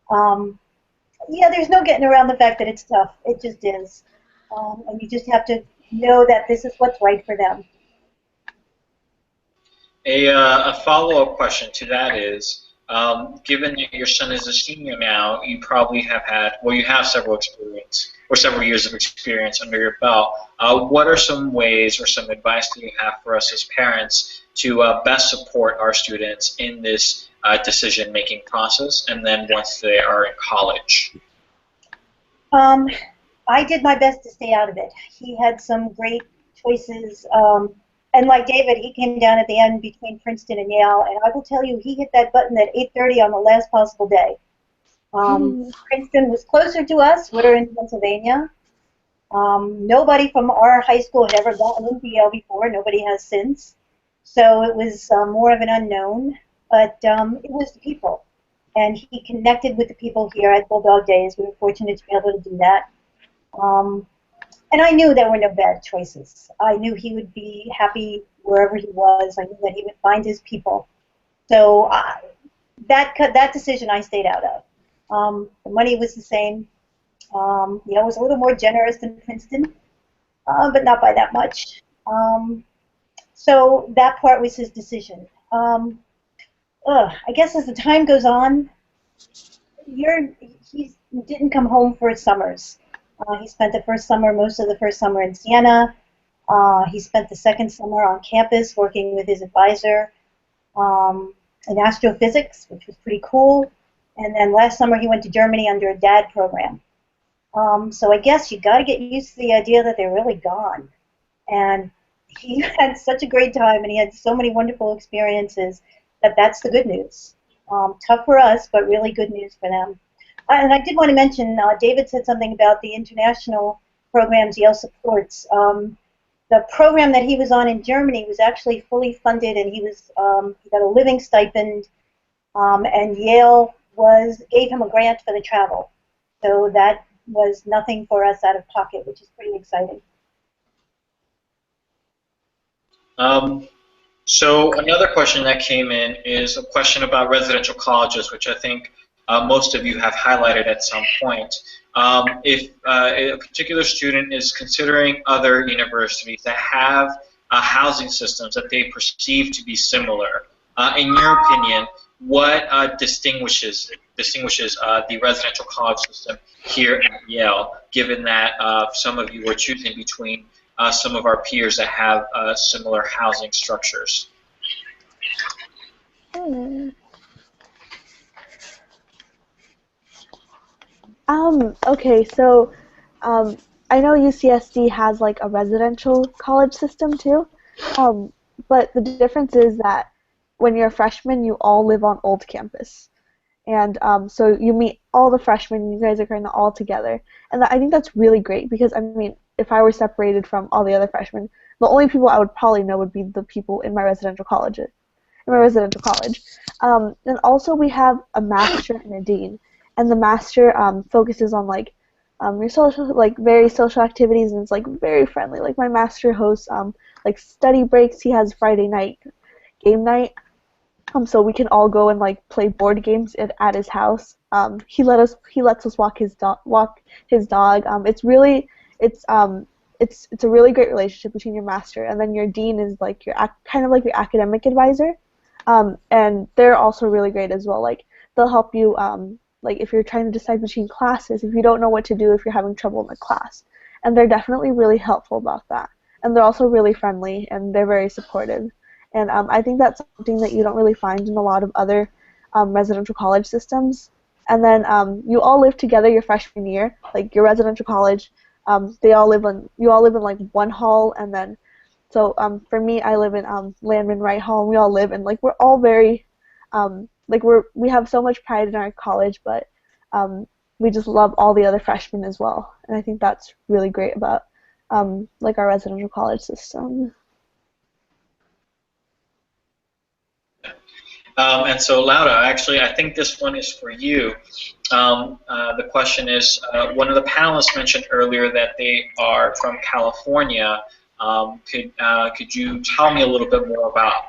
Yeah, there's no getting around the fact that it's tough. It just is. And you just have to know that this is what's right for them. A follow-up question to that is, given that your son is a senior now, you probably have you have several years of experience under your belt. What are some ways or some advice that you have for us as parents to best support our students in this decision-making process, and then once they are in college? I did my best to stay out of it. He had some great choices. And like David, he came down at the end between Princeton and Yale, and I will tell you, he hit that button at 8:30 on the last possible day. Princeton was closer to us. We're in Pennsylvania. Nobody from our high school had ever gotten into Yale before. Nobody has since. So it was more of an unknown, but it was the people. And he connected with the people here at Bulldog Days. We were fortunate to be able to do that. And I knew there were no bad choices. I knew he would be happy wherever he was. I knew that he would find his people. So that decision I stayed out of. The money was the same. Yale was a little more generous than Princeton, but not by that much. So that part was his decision. I guess as the time goes on, he didn't come home for his summers. He spent most of the first summer in Siena. He spent the second summer on campus working with his advisor in astrophysics, which was pretty cool. And then last summer he went to Germany under a DAD program. So I guess you got to get used to the idea that they're really gone. And he had such a great time, and he had so many wonderful experiences that's the good news. Tough for us, but really good news for them. And I did want to mention, David said something about the international programs Yale supports. The program that he was on in Germany was actually fully funded, and he got a living stipend, and Yale gave him a grant for the travel. So that was nothing for us out of pocket, which is pretty exciting. So another question that came in is a question about residential colleges, which I think most of you have highlighted at some point. If a particular student is considering other universities that have housing systems that they perceive to be similar, in your opinion, what distinguishes the residential college system here at Yale, given that some of you were choosing between some of our peers that have similar housing structures? Okay, so I know UCSD has like a residential college system too, but the difference is that when you're a freshman, you all live on old campus. And so you meet all the freshmen, you guys are kind of all together. And I think that's really great because, I mean, if I were separated from all the other freshmen, the only people I would probably know would be the people in my residential college. And also we have a master and a dean. And the master focuses on like your social, like very social activities, and it's like very friendly. Like my master hosts like study breaks. He has Friday night game night. So we can all go and like play board games at his house. He lets us walk his dog. It's a really great relationship between your master, and then your dean is like kind of like your academic advisor. And they're also really great as well. Like they'll help you like if you're trying to decide between classes, if you don't know what to do, if you're having trouble in the class, and they're definitely really helpful about that. And they're also really friendly, and they're very supportive. And I think that's something that you don't really find in a lot of other residential college systems. And then you all live together your freshman year, like your residential college. You all live in like one hall, and then so for me, I live in Landman Wright Hall, and we all live, and like we're all very like we have so much pride in our college, but we just love all the other freshmen as well. And I think that's really great about like our residential college system. And so, Laura, actually, I think this one is for you. The question is, one of the panelists mentioned earlier that they are from California. Could you tell me a little bit more about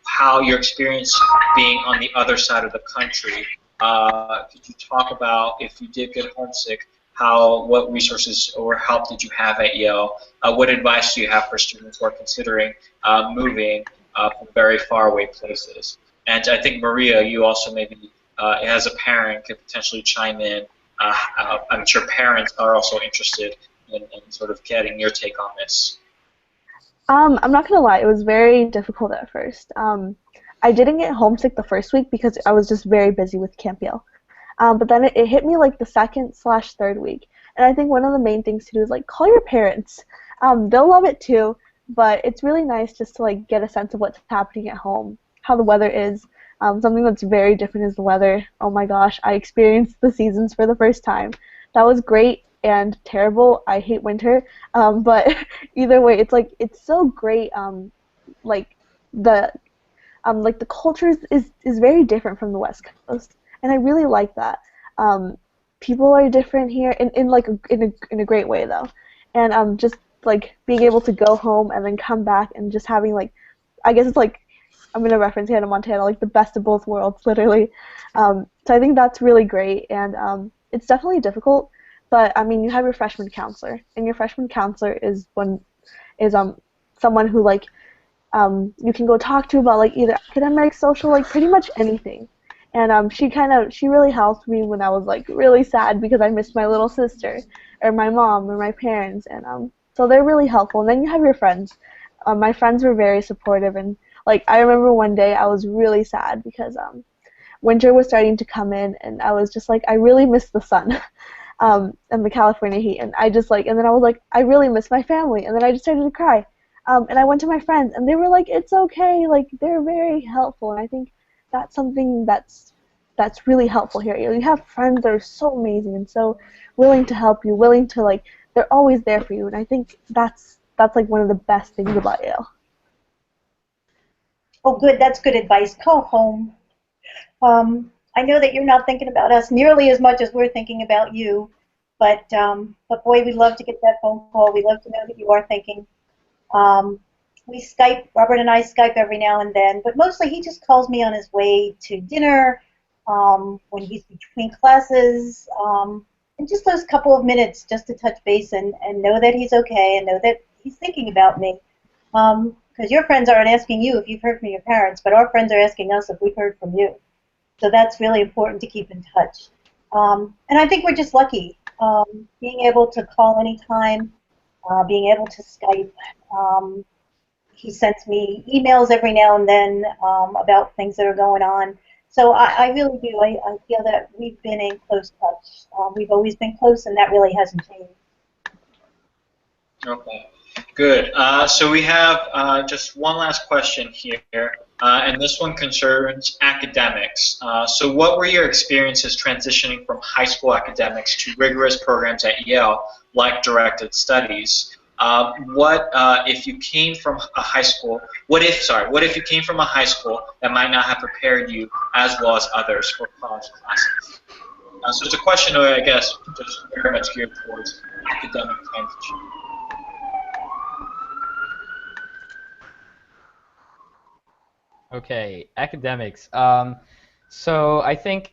how your experience being on the other side of the country? Could you talk about if you did get homesick, what resources or help did you have at Yale? What advice do you have for students who are considering moving from very far away places? And I think, Maria, you also maybe, as a parent, could potentially chime in. I'm sure parents are also interested in sort of getting your take on this. I'm not going to lie, it was very difficult at first. I didn't get homesick the first week because I was just very busy with Camp Yale. But then it hit me like the second/third week. And I think one of the main things to do is like call your parents. They'll love it too, but it's really nice just to like get a sense of what's happening at home, how the weather is. Something that's very different is the weather. Oh my gosh, I experienced the seasons for the first time. That was great and terrible. I hate winter. But either way, it's so great. Like the culture is very different from the West Coast, and I really like that. People are different here in a great way though, and just like being able to go home and then come back and just having like I guess it's like, I'm going to reference Hannah Montana, like the best of both worlds, literally. So I think that's really great, and it's definitely difficult, but I mean, you have your freshman counselor, and your freshman counselor is someone who like you can go talk to about like either academic, social, like pretty much anything. And she really helped me when I was like really sad because I missed my little sister or my mom or my parents, and so they're really helpful. And then you have your friends. My friends were very supportive, and like I remember one day I was really sad because winter was starting to come in, and I was just like I really miss the sun. And the California heat, and I just like, and then I was like, I really miss my family, and then I just started to cry, and I went to my friends, and they were like, it's okay, like they're very helpful, and I think that's something that's really helpful here. You have friends that are so amazing and so willing to help you, willing to like, they're always there for you, and I think that's like one of the best things about Yale. Oh, good. That's good advice. Go home. I know that you're not thinking about us nearly as much as we're thinking about you, but boy, we'd love to get that phone call. We'd love to know that you are thinking. We Skype, Robert and I Skype every now and then, but mostly he just calls me on his way to dinner, when he's between classes, and just those couple of minutes just to touch base and know that he's okay and know that he's thinking about me. Because your friends aren't asking you if you've heard from your parents, but our friends are asking us if we've heard from you. So that's really important to keep in touch. And I think we're just lucky. Being able to call anytime, being able to Skype. He sends me emails every now and then about things that are going on. So I really do. I feel that we've been in close touch. We've always been close, and that really hasn't changed. Okay, good. So we have just one last question here, and this one concerns academics. So what were your experiences transitioning from high school academics to rigorous programs at Yale, like directed studies? What if you came from a high school? What if you came from a high school that might not have prepared you as well as others for college classes? So it's a question, I guess, just very much geared towards academic transition. Okay, academics. So I think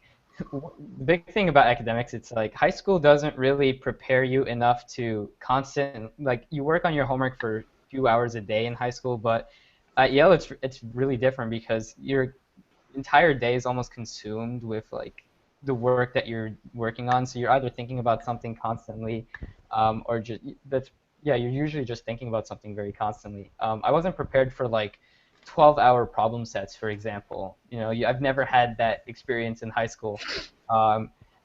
the big thing about academics, it's like high school doesn't really prepare you enough to like you work on your homework for a few hours a day in high school, but at Yale it's really different because your entire day is almost consumed with like the work that you're working on. So you're either thinking about something constantly, or just you're usually just thinking about something very constantly. I wasn't prepared for like 12-hour problem sets, for example. You know, I've never had that experience in high school.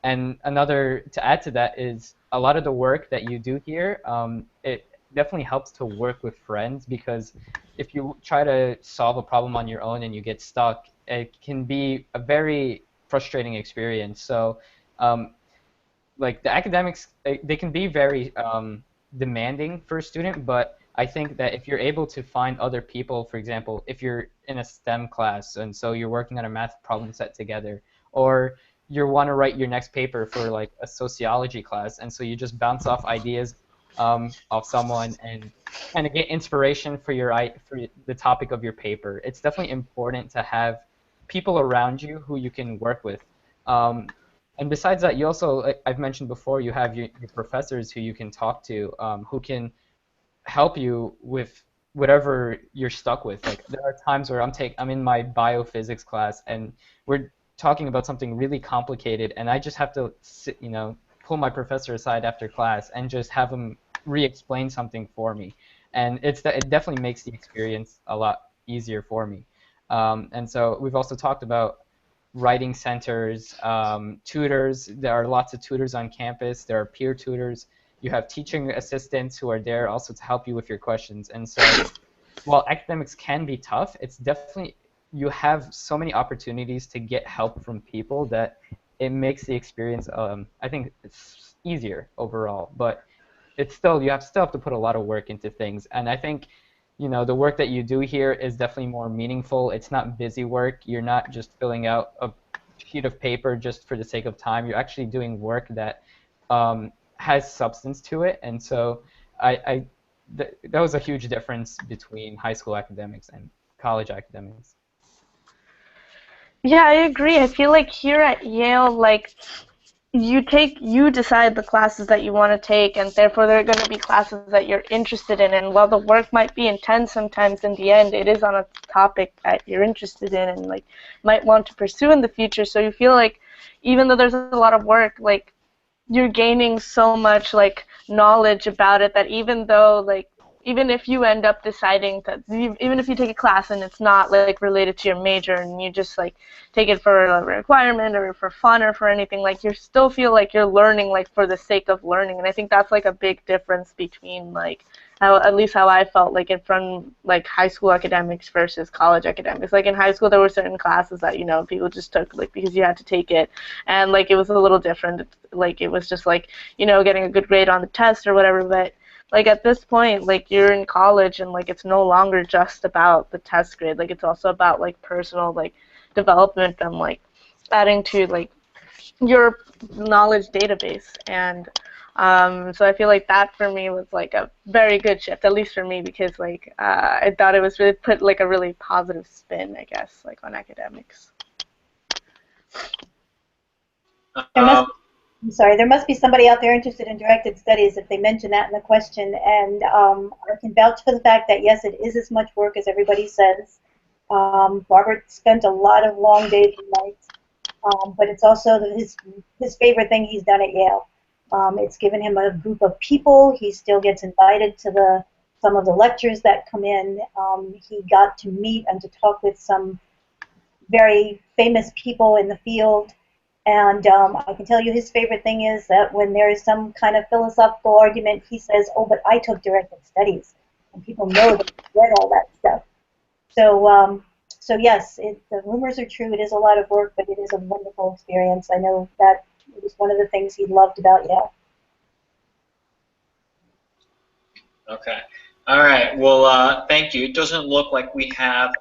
And another, to add to that, is a lot of the work that you do here, it definitely helps to work with friends, because if you try to solve a problem on your own and you get stuck, it can be a very frustrating experience. So like the academics, they can be very demanding for a student, but I think that if you're able to find other people, for example, if you're in a STEM class and so you're working on a math problem set together, or you want to write your next paper for like a sociology class, and so you just bounce off ideas off someone and kind of get inspiration for for the topic of your paper. It's definitely important to have people around you who you can work with. And besides that, you also, like I've mentioned before, you have your professors who you can talk to, who can help you with whatever you're stuck with. Like there are times where I'm in my biophysics class and we're talking about something really complicated, and I just have to sit, pull my professor aside after class and just have him re-explain something for me, and it definitely makes the experience a lot easier for me. And so we've also talked about writing centers, tutors. There are lots of tutors on campus. There are peer tutors. You have teaching assistants who are there also to help you with your questions. And so while academics can be tough, it's definitely, you have so many opportunities to get help from people that it makes the experience, I think it's easier overall. But it's still, you still have to put a lot of work into things. And I think, the work that you do here is definitely more meaningful. It's not busy work. You're not just filling out a sheet of paper just for the sake of time. You're actually doing work that has substance to it. And so that was a huge difference between high school academics and college academics. Yeah, I agree. I feel like here at Yale, like you decide the classes that you want to take, and therefore they're going to be classes that you're interested in. And while the work might be intense sometimes, in the end, it is on a topic that you're interested in and like might want to pursue in the future. So you feel like even though there's a lot of work, like you're gaining so much like knowledge about it that even though like even if you end up deciding that even if you take a class and it's not like related to your major and you just like take it for a requirement or for fun or for anything, like you still feel like you're learning like for the sake of learning. And I think that's like a big difference between like how, at least how I felt like it from like high school academics versus college academics. Like in high school there were certain classes that, you know, people just took like because you had to take it, and like it was a little different. Like it was just like, you know, getting a good grade on the test or whatever. But like at this point, like you're in college and like it's no longer just about the test grade. Like it's also about like personal like development and like adding to like your knowledge database. And so I feel like that for me was like a very good shift, at least for me, because like I thought it was really put like a really positive spin, I guess, like on academics. I'm sorry, there must be somebody out there interested in directed studies if they mention that in the question. And I can vouch for the fact that, yes, it is as much work as everybody says. Robert spent a lot of long days and nights, but it's also his favorite thing he's done at Yale. It's given him a group of people. He still gets invited to some of the lectures that come in. He got to meet and to talk with some very famous people in the field. And I can tell you his favorite thing is that when there is some kind of philosophical argument, he says, "Oh, but I took directed studies." And people know that he read all that stuff. So yes, the rumors are true. It is a lot of work, but it is a wonderful experience. I know that it was one of the things he loved about Yale. Okay. All right. Well, thank you. It doesn't look like we have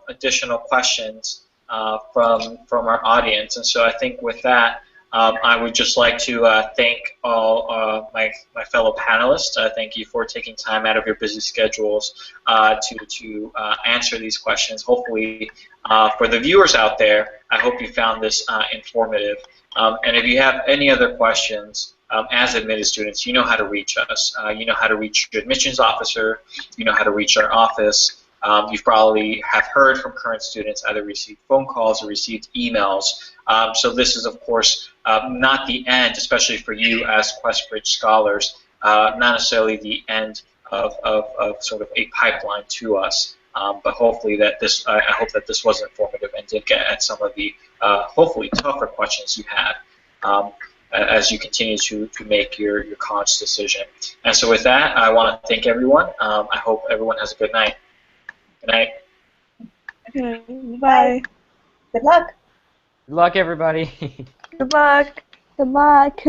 additional questions from our audience, and so I think with that, I would just like to thank all my fellow panelists. Thank you for taking time out of your busy schedules to answer these questions. Hopefully, for the viewers out there, I hope you found this informative. And if you have any other questions, as admitted students, you know how to reach us. You know how to reach your admissions officer. You know how to reach our office. You probably have heard from current students, either received phone calls or received emails. So this is, of course, not the end, especially for you as QuestBridge scholars, not necessarily the end of sort of a pipeline to us. But hopefully that this, I hope that this was informative and did get at some of the hopefully tougher questions you had as you continue to make your college decision. And so with that, I want to thank everyone. I hope everyone has a good night. Good night. Bye. Good luck. Good luck, everybody. Good luck. Good luck.